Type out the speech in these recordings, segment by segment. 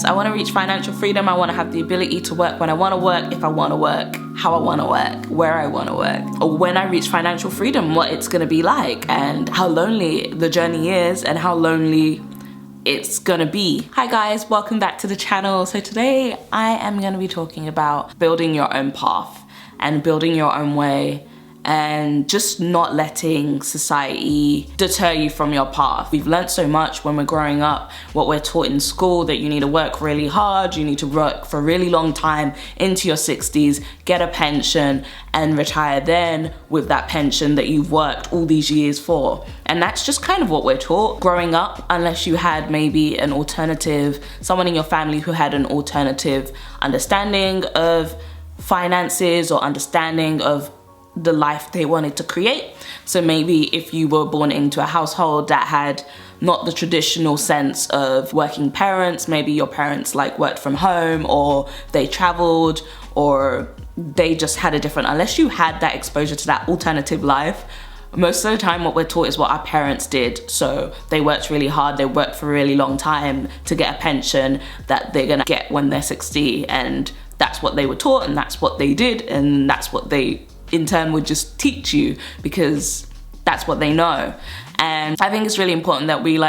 I want to reach financial freedom. I want to have the ability to work when I want to work, if I want to work, how I want to work, where I want to work. Or when I reach financial freedom, what it's going to be like and how lonely the journey is and how lonely it's gonna be. Hi guys, welcome back to the channel. So today I am gonna be talking about building your own path and building your own way and just not letting society deter you from your path. We've learned so much when we're growing up, what we're taught in school, that you need to work really hard, you need to work for a really long time into your 60s, get a pension and retire then with that pension that you've worked all these years for. And that's just kind of what we're taught growing up, unless you had maybe an alternative, someone in your family who had an alternative understanding of finances or understanding of the life they wanted to create. So maybe if you were born into a household that had not the traditional sense of working parents, maybe your parents worked from home or they traveled or they just had a different, unless you had that exposure to that alternative life, most of the time what we're taught is what our parents did. So they worked really hard, they worked for a really long time to get a pension that they're gonna get when they're 60, and that's what they were taught and that's what they did and that's what they in turn would just teach you because that's what they know. And I think it's really important that we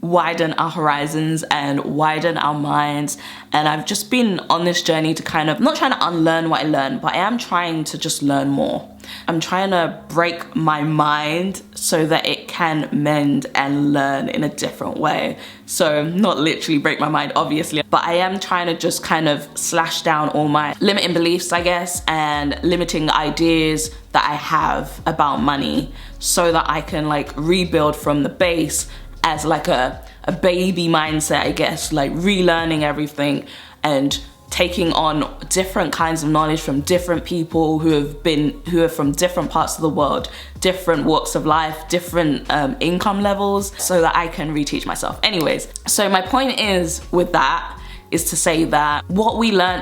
widen our horizons and widen our minds. And I've just been on this journey to kind of, not trying to unlearn what I learned, but I am trying to just learn more. I'm trying to break my mind so that it can mend and learn in a different way. So not literally break my mind, obviously, but I am trying to just kind of slash down all my limiting beliefs, I guess, and limiting ideas that I have about money so that I can rebuild from the base as a baby mindset, I guess, relearning everything and taking on different kinds of knowledge from different people who are from different parts of the world, different walks of life, different income levels, so that I can reteach myself. Anyways, so my point is with that is to say that what we learn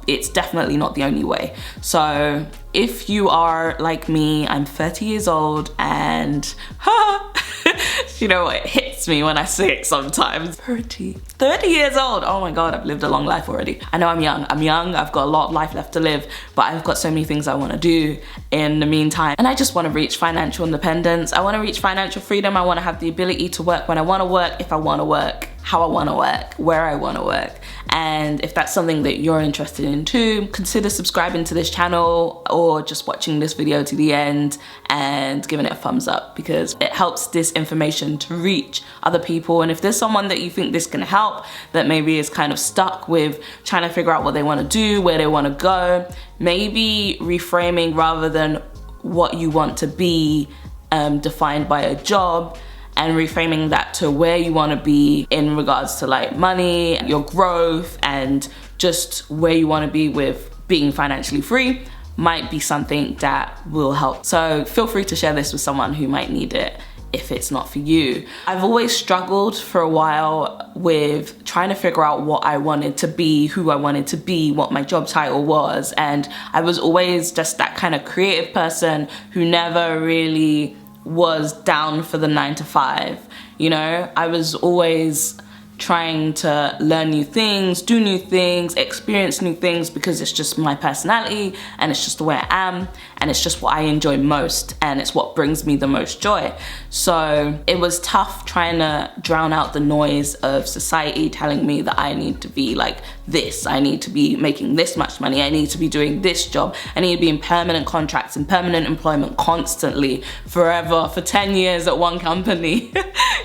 it's definitely not the only way. So if you are like me, I'm 30 years old and you know, it hits me when I say it sometimes. 30 years old. Oh my God, I've lived a long life already. I know I'm young, I've got a lot of life left to live, but I've got so many things I wanna do in the meantime. And I just wanna reach financial independence. I wanna reach financial freedom. I wanna have the ability to work when I wanna work, if I wanna work, how I wanna work, where I wanna work. And if that's something that you're interested in too, consider subscribing to this channel or just watching this video to the end and giving it a thumbs up, because it helps this information to reach other people. And if there's someone that you think this can help, that maybe is kind of stuck with trying to figure out what they want to do, where they want to go, maybe reframing rather than what you want to be defined by a job, and reframing that to where you want to be in regards to money, your growth, and just where you want to be with being financially free might be something that will help. So feel free to share this with someone who might need it if it's not for you. I've always struggled for a while with trying to figure out what I wanted to be, who I wanted to be, what my job title was, and I was always just that kind of creative person who never really was down for the 9 to 5. You know, I was always trying to learn new things, do new things, experience new things, because it's just my personality and it's just the way I am and it's just what I enjoy most and it's what brings me the most joy. So it was tough trying to drown out the noise of society telling me that I need to be like this, I need to be making this much money, I need to be doing this job, I need to be in permanent contracts and permanent employment constantly, forever, for 10 years at one company.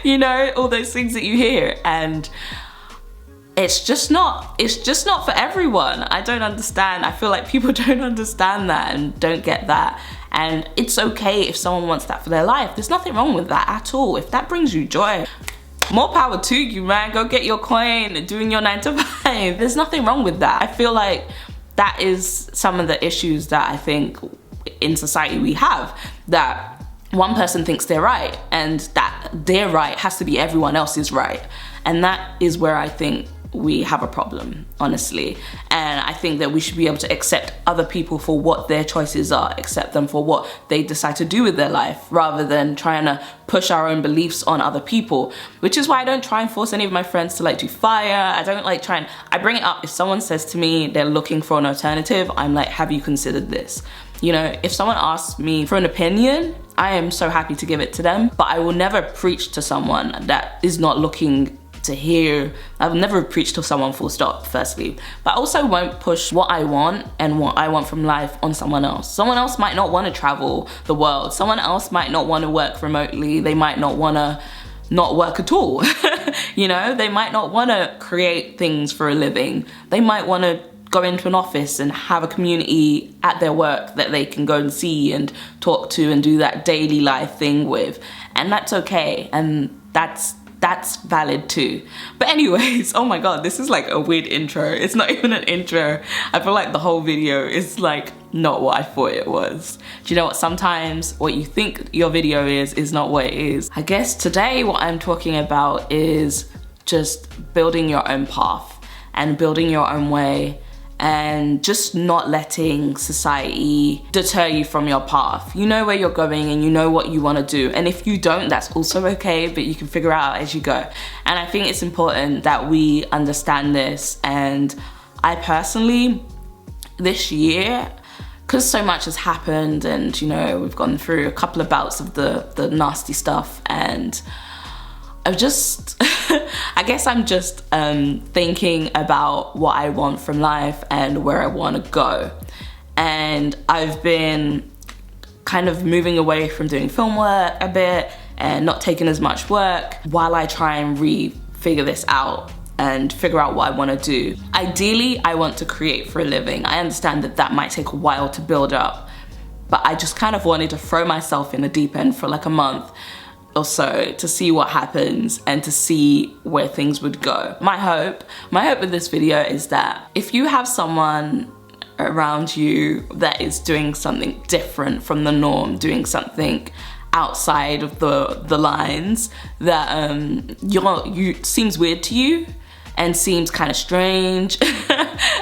You know, all those things that you hear, and it's just not for everyone. I don't understand. I feel like people don't understand that and don't get that. And it's okay if someone wants that for their life. There's nothing wrong with that at all. If that brings you joy, more power to you, man. Go get your coin, doing your 9 to 5. There's nothing wrong with that. I feel like that is some of the issues that I think in society we have, that one person thinks they're right and that their right has to be everyone else's right. And that is where I think we have a problem, honestly. And I think that we should be able to accept other people for what their choices are, accept them for what they decide to do with their life, rather than trying to push our own beliefs on other people. Which is why I don't try and force any of my friends to like do FIRE. I don't like try and, I bring it up if someone says to me they're looking for an alternative, I'm like, have you considered this? You know, if someone asks me for an opinion, I am so happy to give it to them, but I will never preach to someone that is not looking to hear. I've never preached to someone full stop, firstly, but I also won't push what I want and what I want from life on someone else. Someone else might not want to travel the world. Someone else might not want to work remotely. They might not want to not work at all. You know, they might not want to create things for a living. They might want to go into an office and have a community at their work that they can go and see and talk to and do that daily life thing with. And that's okay. And that's valid too. But anyways, oh my god, this is like a weird intro. It's not even an intro. I feel like the whole video is like not what I thought it was. Do you know what? Sometimes what you think your video is not what it is. I guess today what I'm talking about is just building your own path and building your own way, and just not letting society deter you from your path. You know where you're going and you know what you want to do. And if you don't, that's also okay, but you can figure out as you go. And I think it's important that we understand this. And I personally, this year, because so much has happened and, you know, we've gone through a couple of bouts of the nasty stuff, and I've just, I guess I'm just thinking about what I want from life and where I want to go. And I've been kind of moving away from doing film work a bit and not taking as much work while I try and figure this out and figure out what I want to do. Ideally, I want to create for a living. I understand that that might take a while to build up, but I just kind of wanted to throw myself in the deep end for like a month or so to see what happens and to see where things would go. My hope with this video is that if you have someone around you that is doing something different from the norm, doing something outside of the lines that seems weird to you and seems kind of strange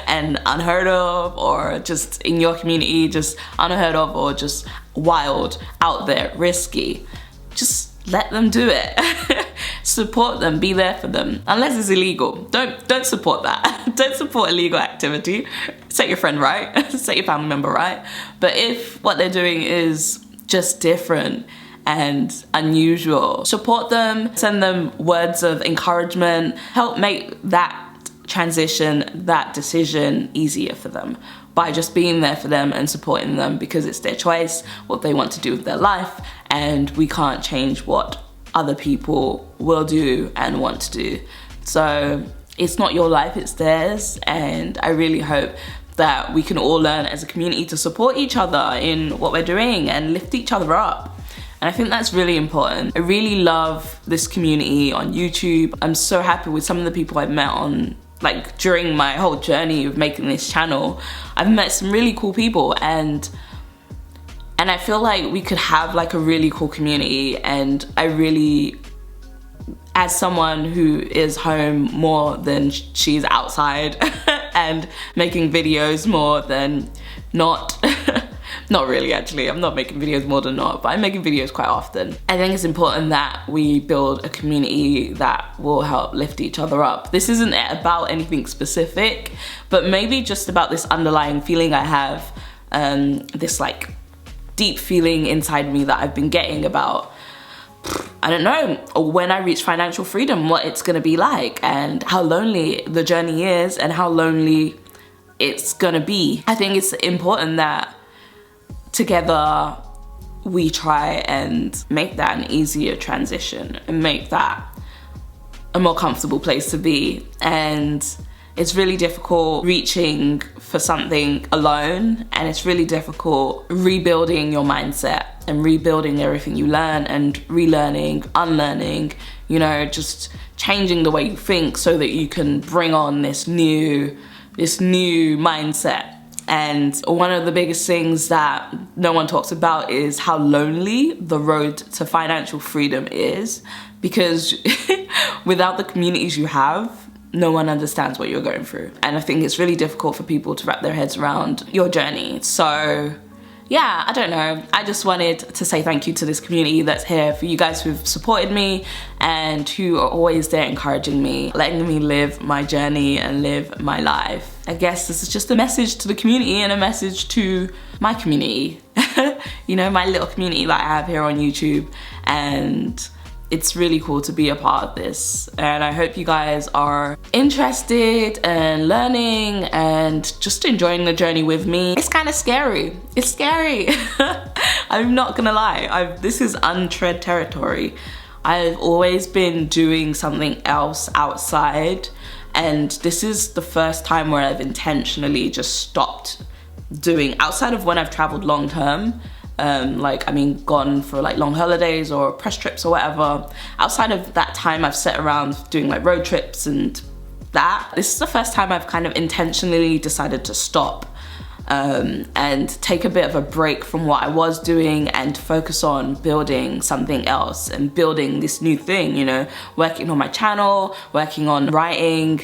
and unheard of, or just in your community just unheard of, or just wild, out there, risky, just let them do it. Support them, be there for them. Unless it's illegal, don't support that. Don't support illegal activity. Set your friend right, set your family member right. But if what they're doing is just different and unusual, support them, send them words of encouragement, help make that transition, that decision easier for them by just being there for them and supporting them, because it's their choice, what they want to do with their life, and we can't change what other people will do and want to do. So it's not your life, it's theirs, and I really hope that we can all learn as a community to support each other in what we're doing and lift each other up. And I think that's really important. I really love this community on YouTube. I'm so happy with some of the people I've met on, like, during my whole journey of making this channel. I've met some really cool people, and I feel like we could have like a really cool community. And I really, as someone who is home more than she's outside and making videos more than not, not really actually, I'm not making videos more than not, but I'm making videos quite often. I think it's important that we build a community that will help lift each other up. This isn't about anything specific, but maybe just about this underlying feeling I have, this like deep feeling inside me that I've been getting about, I don't know, when I reach financial freedom, what it's gonna be like, and how lonely the journey is and how lonely it's gonna be. I think it's important that together we try and make that an easier transition and make that a more comfortable place to be. And it's really difficult reaching for something alone, and it's really difficult rebuilding your mindset and rebuilding everything you learn and relearning, unlearning, you know, just changing the way you think so that you can bring on this new mindset. And one of the biggest things that no one talks about is how lonely the road to financial freedom is, because without the communities you have, no one understands what you're going through. And I think it's really difficult for people to wrap their heads around your journey. So yeah, I don't know. I just wanted to say thank you to this community that's here, for you guys who've supported me and who are always there encouraging me, letting me live my journey and live my life. I guess this is just a message to the community and a message to my community. You know, my little community that I have here on YouTube. And it's really cool to be a part of this, and I hope you guys are interested and learning and just enjoying the journey with me. It's kind of scary. It's scary. I'm not gonna lie. This is untread territory. I've always been doing something else outside, and this is the first time where I've intentionally just stopped doing, outside of when I've traveled long term. Gone for like long holidays or press trips or whatever. Outside of that time, I've sat around doing like road trips and that. This is the first time I've kind of intentionally decided to stop and take a bit of a break from what I was doing and focus on building something else and building this new thing, you know, working on my channel, working on writing,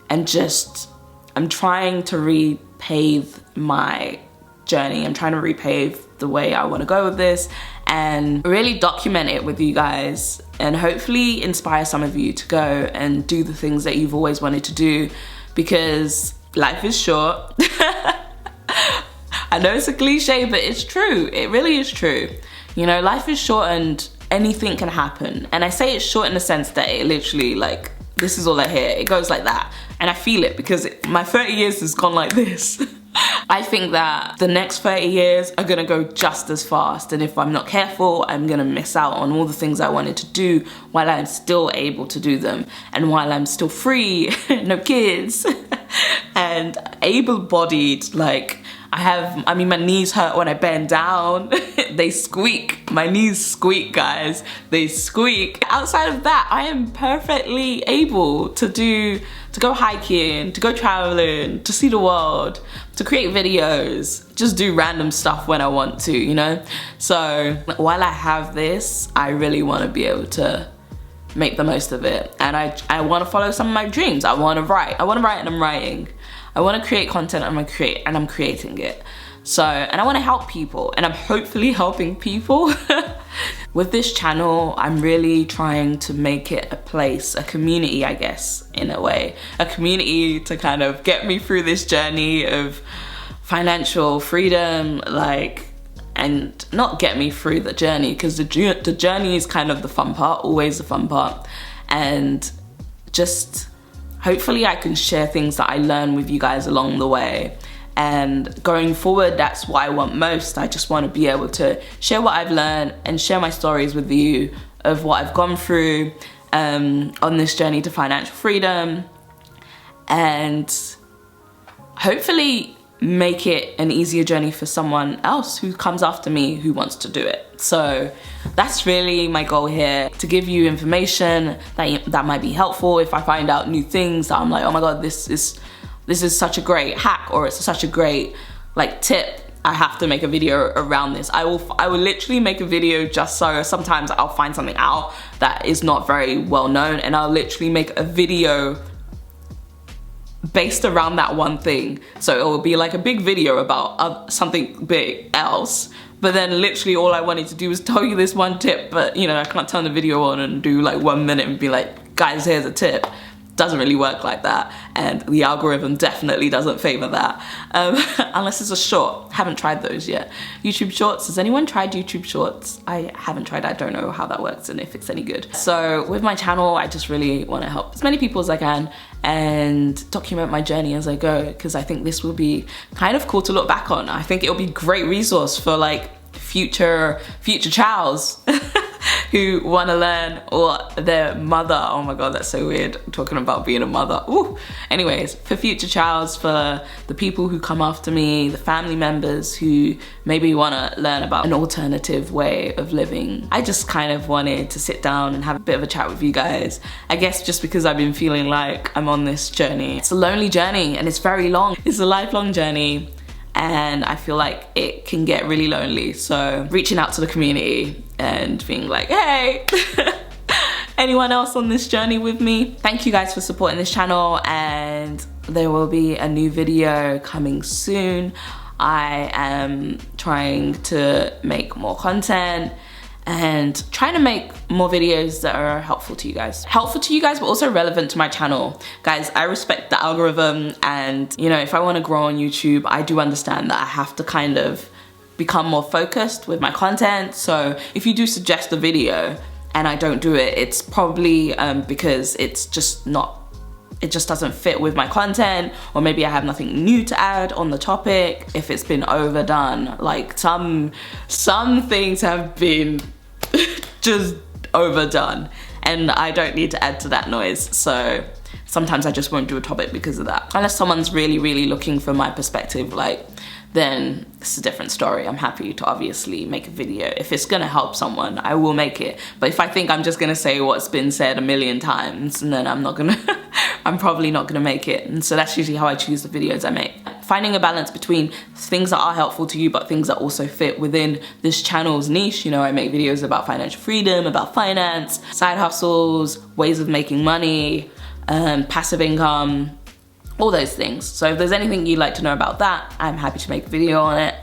and just, I'm trying to repave my journey. I'm trying to repave the way I want to go with this and really document it with you guys, and hopefully inspire some of you to go and do the things that you've always wanted to do, because life is short. I know it's a cliche, but it's true. It really is true. You know, life is short and anything can happen. And I say it's short in the sense that it literally, like, this is all I hear. It goes like that. And I feel it because my 30 years has gone like this. I think that the next 30 years are gonna go just as fast, and if I'm not careful, I'm gonna miss out on all the things I wanted to do while I'm still able to do them, and while I'm still free, no kids, and able-bodied. Like, my knees hurt when I bend down. They squeak. My knees squeak, guys. They squeak. Outside of that, I am perfectly able to go hiking, to go traveling, to see the world, to create videos, just do random stuff when I want to, you know? So while I have this, I really want to be able to make the most of it. And I want to follow some of my dreams. I want to write and I'm writing. I want to create content and I'm creating it. So, and I want to help people, and I'm hopefully helping people. With this channel, I'm really trying to make it a place, a community, I guess, in a way. A community to kind of get me through this journey of financial freedom, like, and not get me through the journey, because the journey is kind of the fun part, always the fun part. And just, hopefully I can share things that I learn with you guys along the way. And going forward, that's what I want most. I just want to be able to share what I've learned and share my stories with you of what I've gone through on this journey to financial freedom, and hopefully make it an easier journey for someone else who comes after me who wants to do it. So that's really my goal here, to give you information that might be helpful. If I find out new things that I'm like, oh my God, this is such a great hack, or it's such a great like tip, I have to make a video around this. I will literally make a video just so sometimes I'll find something out that is not very well known, and I'll literally make a video based around that one thing. So it will be like a big video about something big else, but then literally all I wanted to do was tell you this one tip, but you know, I can't turn the video on and do like 1 minute and be like, guys, here's a tip. Doesn't really work like that, and the algorithm definitely doesn't favor that, unless it's a short. Haven't tried those yet. YouTube Shorts, has anyone tried YouTube Shorts? I haven't tried. I don't know how that works and if it's any good. So with my channel, I just really want to help as many people as I can and document my journey as I go, because I think this will be kind of cool to look back on. I think it'll be a great resource for like future Chows who want to learn, or their mother. Oh my God, that's so weird, talking about being a mother. Ooh. Anyways, for future Chows, for the people who come after me, the family members who maybe want to learn about an alternative way of living. I just kind of wanted to sit down and have a bit of a chat with you guys. I guess just because I've been feeling like I'm on this journey. It's a lonely journey and it's very long. It's a lifelong journey, and I feel like it can get really lonely. So reaching out to the community and being like, hey, anyone else on this journey with me. Thank you guys for supporting this channel, and there will be a new video coming soon. I am trying to make more content and trying to make more videos that are helpful to you guys. Helpful to you guys, but also relevant to my channel. Guys, I respect the algorithm, and you know, if I want to grow on YouTube, I do understand that I have to kind of become more focused with my content. So if you do suggest a video and I don't do it, it's probably because it's just not, it just doesn't fit with my content, or maybe I have nothing new to add on the topic. If it's been overdone, like some things have been just overdone, and I don't need to add to that noise. So sometimes I just won't do a topic because of that. Unless someone's really looking for my perspective, like, then it's a different story. I'm happy to obviously make a video. If it's gonna help someone, I will make it. But if I think I'm just gonna say what's been said a million times, and then I'm not gonna, I'm probably not gonna make it. And so that's usually how I choose the videos I make. Finding a balance between things that are helpful to you, but things that also fit within this channel's niche. You know, I make videos about financial freedom, about finance, side hustles, ways of making money, passive income, all those things. So if there's anything you'd like to know about that, I'm happy to make a video on it.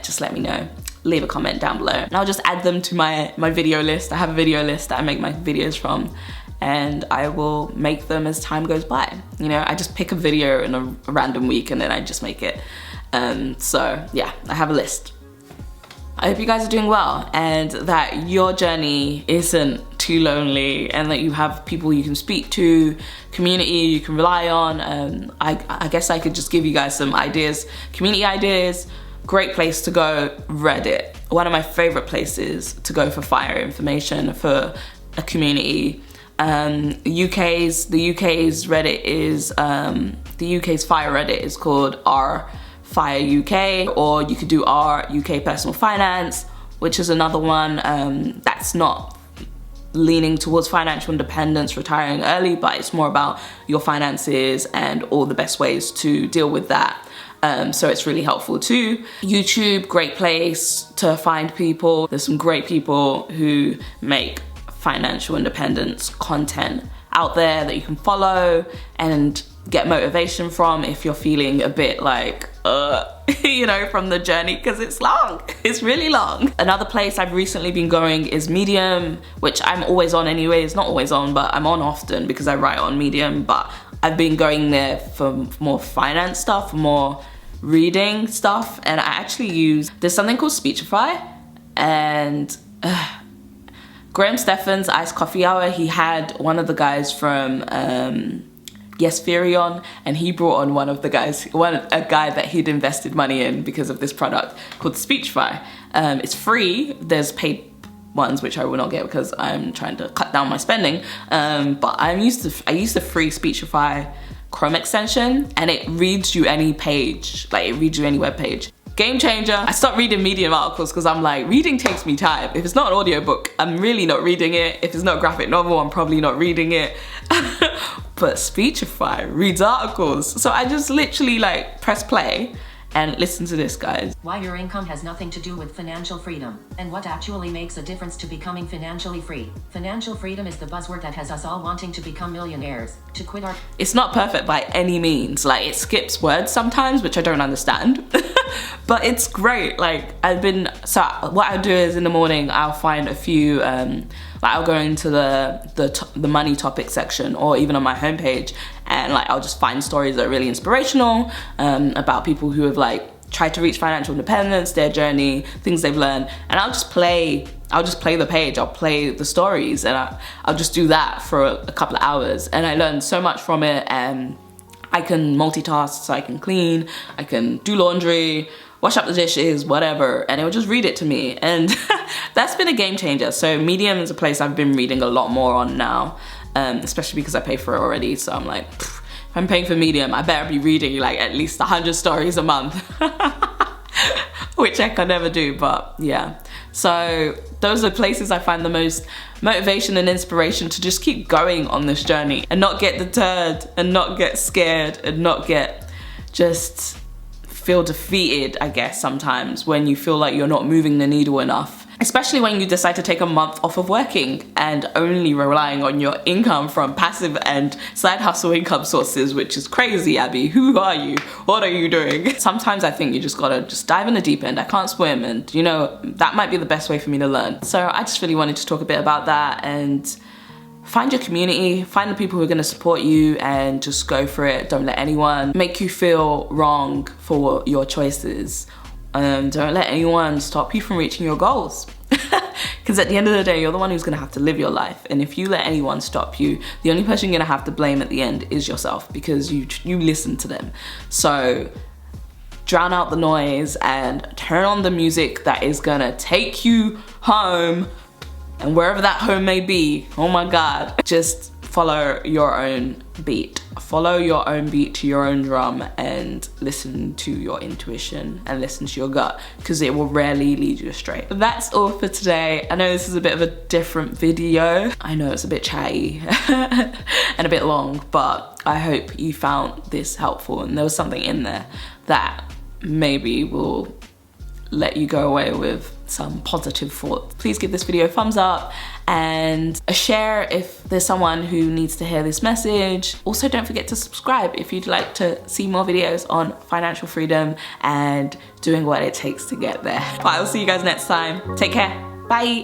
Just let me know. Leave a comment down below, and I'll just add them to my video list. I have a video list that I make my videos from, and I will make them as time goes by. You know, I just pick a video in a random week and then I just make it. So yeah, I have a list. I hope you guys are doing well, and that your journey isn't too lonely, and that you have people you can speak to, community you can rely on. I guess I could just give you guys some ideas, community ideas. Great place to go, Reddit. One of my favorite places to go for FIRE information, for a community. The UK's Reddit is, the UK's FIRE Reddit is called F.I.R.E UK, or you could do UK Personal Finance, which is another one that's not leaning towards financial independence, retiring early, but it's more about your finances and all the best ways to deal with that. So it's really helpful too. YouTube, great place to find people. There's some great people who make financial independence content out there that you can follow and get motivation from if you're feeling a bit like, you know, from the journey, because it's long. It's really long. Another place I've recently been going is Medium, which I'm always on anyways. Not always on, but I'm on often because I write on Medium. But I've been going there for more finance stuff, more reading stuff, and I actually use, there's something called Speechify, and Graham Stephan's Iced Coffee Hour, he had one of the guys from F.I.R.E on, and he brought on one of the guys, a guy that he'd invested money in because of this product called Speechify. It's free. There's paid ones which I will not get because I'm trying to cut down my spending. But I use the free Speechify Chrome extension, and it reads you any page, like it reads you any web page. Game changer. I stopped reading Medium articles because I'm like, reading takes me time. If it's not an audiobook, I'm really not reading it. If it's not a graphic novel, I'm probably not reading it. But Speechify reads articles. So I just literally like press play and listen to this, guys. Why your income has nothing to do with financial freedom, and what actually makes a difference to becoming financially free. Financial freedom is the buzzword that has us all wanting to become millionaires, to quit our... It's not perfect by any means. Like, it skips words sometimes, which I don't understand. But it's great. Like, so what I do is in the morning, I'll find a few, like I'll go into the money topic section, or even on my homepage, and like I'll just find stories that are really inspirational, about people who have like tried to reach financial independence, their journey, things they've learned, and I'll just play the page, I'll play the stories, and I'll just do that for a couple of hours, and I learned so much from it. And I can multitask, so I can clean, I can do laundry, wash up the dishes, whatever, and it will just read it to me. And that's been a game changer. So Medium is a place I've been reading a lot more on now, especially because I pay for it already. So I'm like, if I'm paying for Medium, I better be reading like at least 100 stories a month, which I can never do, but yeah. So those are places I find the most motivation and inspiration to just keep going on this journey and not get deterred and not get scared and not get just feel defeated, I guess, sometimes when you feel like you're not moving the needle enough. especially when you decide to take a month off of working and only relying on your income from passive and side hustle income sources, which is crazy, Abby. Who are you? What are you doing? Sometimes I think you just gotta just dive in the deep end. I can't swim, and you know, that might be the best way for me to learn. So I just really wanted to talk a bit about that, and find your community, find the people who are gonna support you, and just go for it. Don't let anyone make you feel wrong for your choices. Don't let anyone stop you from reaching your goals. Because at the end of the day, you're the one who's gonna have to live your life. And if you let anyone stop you, the only person you're gonna have to blame at the end is yourself, because you listen to them. So drown out the noise and turn on the music that is gonna take you home, and wherever that home may be, oh my God, just follow your own beat. Follow your own beat to your own drum, and listen to your intuition and listen to your gut, because it will rarely lead you astray. That's all for today. I know this is a bit of a different video. I know it's a bit chatty and a bit long, but I hope you found this helpful and there was something in there that maybe will let you go away with some positive thoughts. Please give this video a thumbs up and a share if there's someone who needs to hear this message. Also, don't forget to subscribe if you'd like to see more videos on financial freedom and doing what it takes to get there. But I'll see you guys next time. Take care. Bye.